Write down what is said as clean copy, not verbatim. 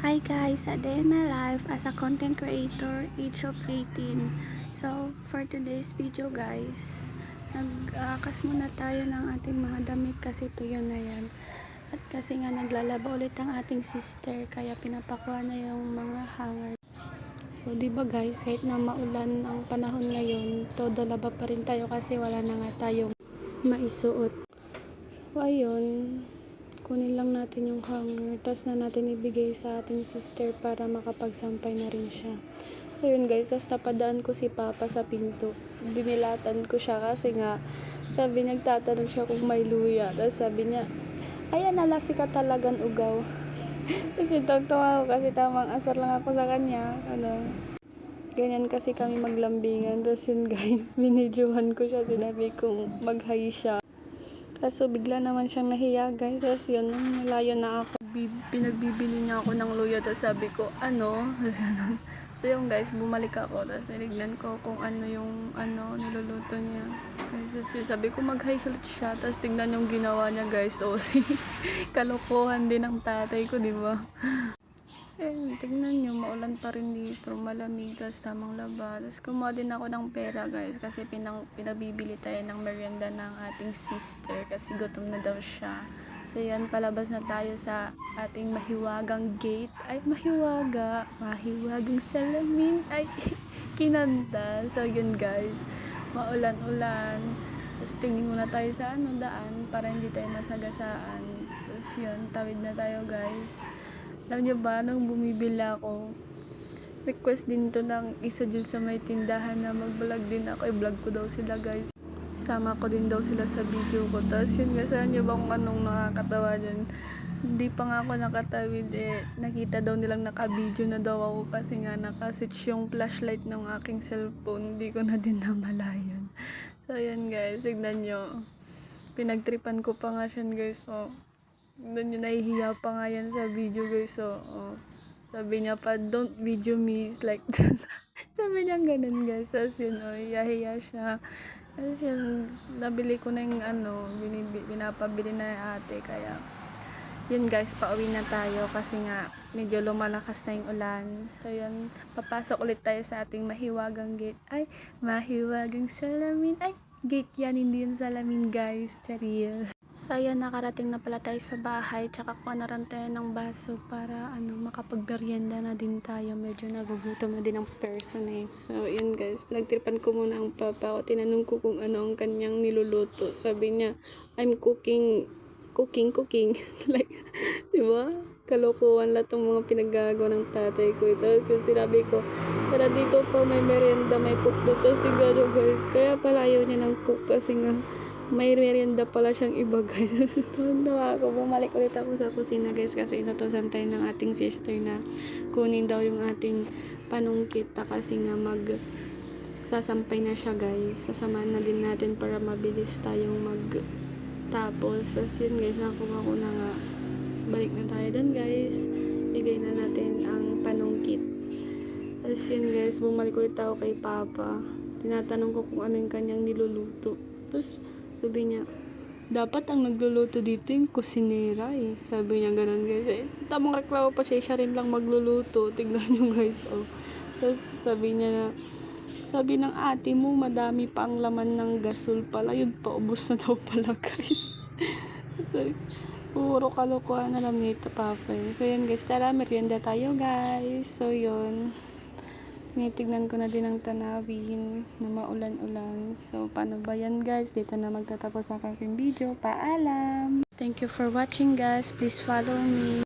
Hi guys, a day in my life as a content creator, age of 18. So, for today's video guys, nag-akas muna tayo ng ating mga damit kasi tuyo na yan. At kasi nga naglalaba ulit ang ating sister, kaya pinapakuha na yung mga hanger. So, di ba guys, kahit na maulan ang panahon ngayon, todo laba pa rin tayo kasi wala na nga tayong maisuot. So, ayun, kunin lang natin yung hanger, tapos na natin ibigay sa ating sister para makapagsampay na rin siya. So yun guys, tapos napadaan ko si Papa sa pinto. Dinilatan ko siya kasi nga, sabi nagtatanong siya kung may luya. Tapos sabi niya, ayan nalasi ka talagang ugaw. Tapos yung tawag ko kasi tamang asar lang ako sa kanya. Ganyan kasi kami maglambingan. Tapos yun guys, binidyohan ko siya, sinabi kong mag-hi siya. Kaso bigla naman siyang nahiya guys. Tapos yun, nalayo na ako. Pinagbibili niya ako ng luya. Tapos sabi ko, ano? Tapos ganun. So yung guys, bumalik ako. Tapos nilignan ko kung ano yung niluluto niya. Tapos sabi ko mag-hi ulit siya. Tapos tignan yung ginawa niya guys. O si kalokohan din ng tatay ko, di ba? Tignan nyo, maulan pa rin dito, malamig, tas tamang laba. Tapos kumuha din ako ng pera guys, kasi pinabibili tayo ng merienda ng ating sister, kasi gutom na daw siya. So yan, palabas na tayo sa ating mahiwagang gate. Ay, mahiwagang salamin. Ay, kinanta. So yun guys, maulan-ulan. Tapos tingin muna tayo sa daan, para hindi tayo masagasaan. Tapos yun, tawid na tayo guys. Alam niyo ba, nung bumibili ako, request din to ng isa dyan sa may tindahan na mag-vlog din ako. I-vlog ko daw sila guys. Sama ko din daw sila sa video ko. Tapos yun nga, saan niyo ba kung anong nakakatawa dyan? Hindi pa nga ako nakatawid nakita daw nilang naka-video na daw ako kasi nga nakaswitch yung flashlight ng aking cellphone. Hindi ko na din namalayan. So yun guys, tignan nyo. Pinagtripan ko pa nga siya guys. Doon yung nahihiya pa nga yan sa video guys. Sabi niya pa, don't video me like that. Sabi niya ganun guys. Tapos yun, hiya-hiya siya. Tapos yun, nabili ko na yung pinapabili na yung ate. Kaya, yun guys, pauwi na tayo kasi nga medyo lumalakas na yung ulan. So yun, papasok ulit tayo sa ating mahiwagang gate. Ay, mahiwagang salamin. Ay, gate yan, hindi yung salamin guys. Charis. So ayan, nakarating na pala tayo sa bahay, tsaka kuha na rin tayo ng baso para makapagberyenda na din tayo. Medyo nagugutom na din ang person So yun guys, pinagtripan ko muna ang papa ko. Tinanong ko kung ano ang kanyang niluluto. Sabi niya, I'm cooking. Like, diba? Kalokohan lahat ng mga pinaggagawa ng tatay ko. Tapos yun, sinabi ko, tara dito po, may merienda, may cook doon. Tapos tignan nyo guys, kaya pala ayaw niya ng cook kasi nga, may merienda pala siyang iba guys. Tawa ako, bumalik ulit ako sa kusina guys kasi inutosan tayo ng ating sister na kunin daw yung ating panungkit kasi nga sasampay na siya guys. Sasamahan na din natin para mabilis tayong magtapos. So yun guys, nakuha ko na nga. So, balik na tayo dun guys. Bigay na natin ang panungkit. Tapos yun guys, bumalik ulit ako kay Papa. Tinatanong ko kung ano yung kanyang niluluto. Tapos sabi niya, dapat ang nagluluto dito yung kusinera Sabi niya ganun guys. Tamang reklamo pa siya rin lang magluluto. Tignan nyo guys. Tapos sabi niya na, sabi ng ate mo, madami pa ang laman ng gasol pala. Yun pa, ubos na daw pala guys. Puro kalokohan na lang nito papa. So yun guys, tara merienda tayo guys. So yun. Tinitignan ko na din ang tanawin na maulan-ulan. So, paano ba yan guys? Dito na magtatapos ang aking video. Paalam! Thank you for watching guys. Please follow me.